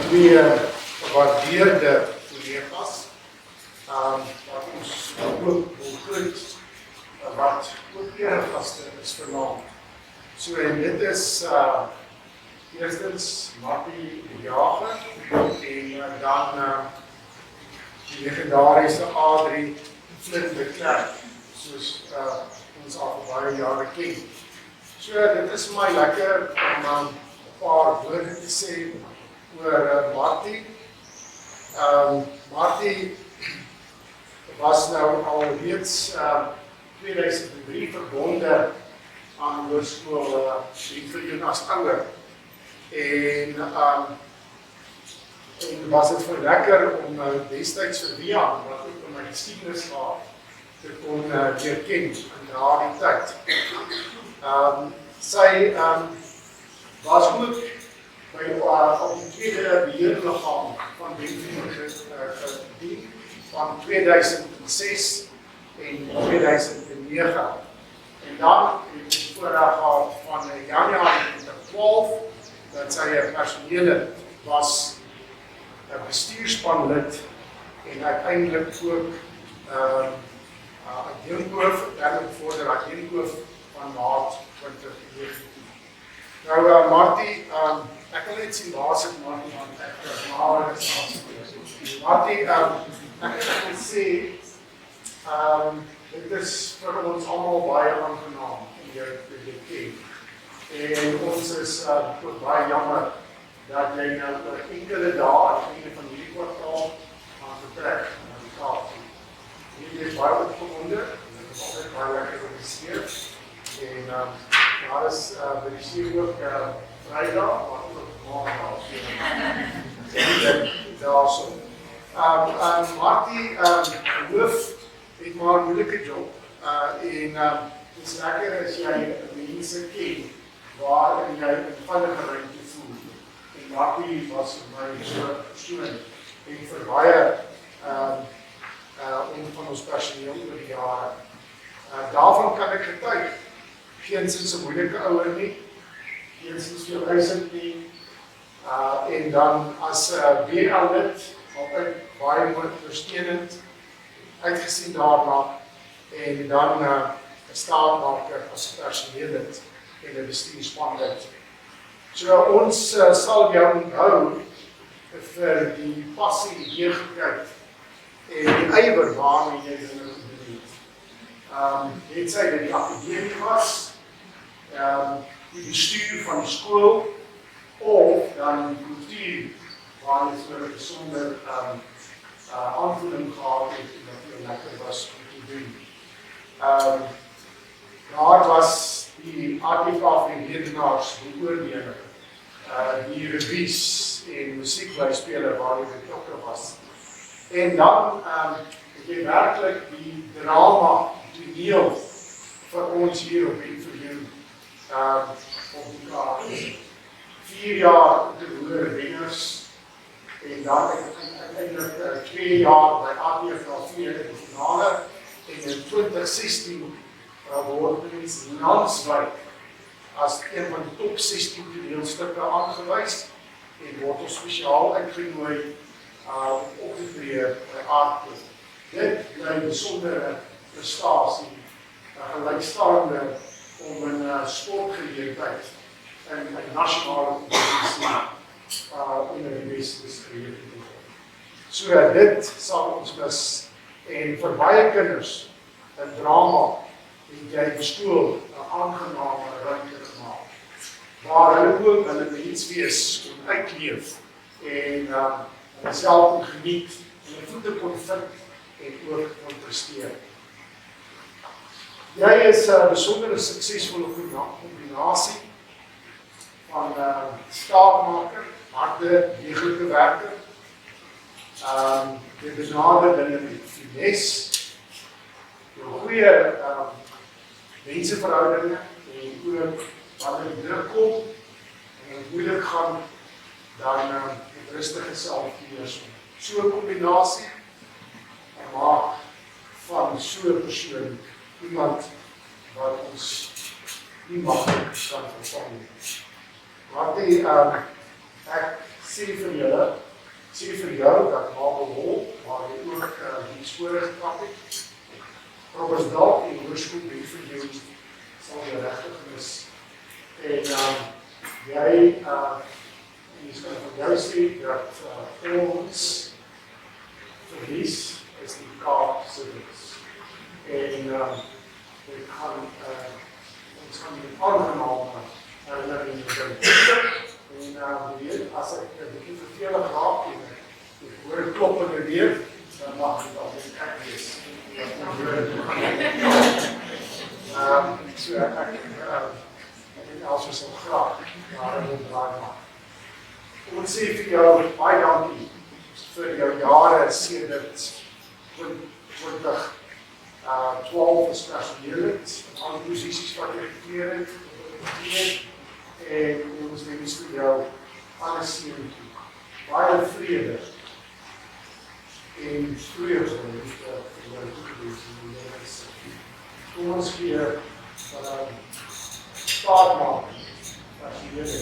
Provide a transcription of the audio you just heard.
twee gewaardeerde collega's wat ons ook wil groet, wat ook eregaste is vanaand. So en dit is eerstens Martie de Jager en dan die legendariese Adrie Flint de Klerk, soos ons al baie jare ken. So dit is my lekker om 'n paar woorde te sê oor Martie. Martie was nou alreeds 2003 verbonde aan Hoërskool Jonas Anger. En was dit vir lekker om destyds vir Rian, wat ook in my geskiedenis te kon leer ken in daardie tyd. Sy was ook by op die tweede beheerliggaam van Benfica gedien van 2006 en 2009. En dan het die voorraad gehad van Januarie 2012 dat sy 'n personele was, 'n bestuurspanlid en uiteindelik ook adjunkhoof, derde bevorder adjunkhoof van Maart 2019. Nou Martie, ek wil net sien waar sit Martie, want Martie, ek wil sê, dit is vir ons almal baie aangenaam om jou te ken. En ons is baie jammer dat jy nou oor enkele dae aan die einde van hierdie kwartaal gaan vertrek na die Kaap. Hierdie is baie opgewonde, en dit is altyd baie lekker georganiseer. En daar is bestuur ook Vrydag, wat ook maandag daarso. Martie, hoof het maar 'n moeilike job. En dit is lekker as jy mense ken waarin jy 'n veilige ruimte voel. En Martie was vir my so persoon en vir baie een van ons personeel oor die jare. Daarvan kan ek getuig. Geensins 'n moeilike ouer nie, geensins veel reisend nie, en dan as BL-lid altyd baie ondersteunend, uitgesien daarna, en dan 'n staatmaker as personeellid en 'n bestuurspanlid. So ons sal jou onthou vir die passie, deeglikheid en die ywer waarmee jy dinge gedoen het. Het sy dat die akademie was, die bestuur van die skool, of dan die kultuur, waar jy vir 'n besonder aanvoeling gehad het en dat jy lekker was om te doen. Daar was die ATKV ledenaars beoordeling, die revies en musiekblyspele waar jy betrokke was. En dan het jy werklik die drama toneel vir ons hier op die verhoor op die Kaap. 4 jaar te hoër wenners en dan uiteindelik 2 jaar by ATKV in die finale en in 2016 word mens landswyd as een van die top 16 toneelstukke aangewys en word ons spesiaal uitgenooi om op te tree by Aardkloof. Dit bly 'n besondere prestasie, 'n gelykstaande om 'n sportgeleentheid in 'n nasionale kompetisie in die beste geleer te doen. So dit sal ons mis en vir baie kinders 'n drama het jy beskool 'n aangename ruimte gemaak, waar hulle ook hulle menswees kon uitleef en self kon geniet en hulle voete kon vind en ook kon presteer. Jy is 'n besondere suksesvolle kombinasie van staatmaker, harde, deeglike werker, jy benader dinge met finesse, jou goeie menseverhoudinge en ook wanneer die druk kom en het moeilik gaan, dan het rustige selfbeheersing. So 'n kombinasie maak van so 'n persoon iemand wat ons nie maklik kan vervang nie. Martie, ek sê vir jou dat Marble Hall, waar jy ook die spore getrap het, Robbersdal en Hoërskool hier vir jou sal jy regtig mis. En jy kan van jou sê dat ons verlies is die Kaap se verlies. En ons gaan die aangename herinnering dink. En weet, as ek 'n bietjie vervelig raak en ek hoor 'n klop in die deur, dan mag dit al net ek wees. So ek het also so graag daar wil draai maak. Ek moet sê vir jou baie dankie vir jou jare sedert 2012 as personeellid, al die posisies wat jy gekleer het, en ons wens vir jou alles seën toe. Baie vrede en vreugde vir jou toegewees in die lewens. Kom ons gee staat maak dat die Here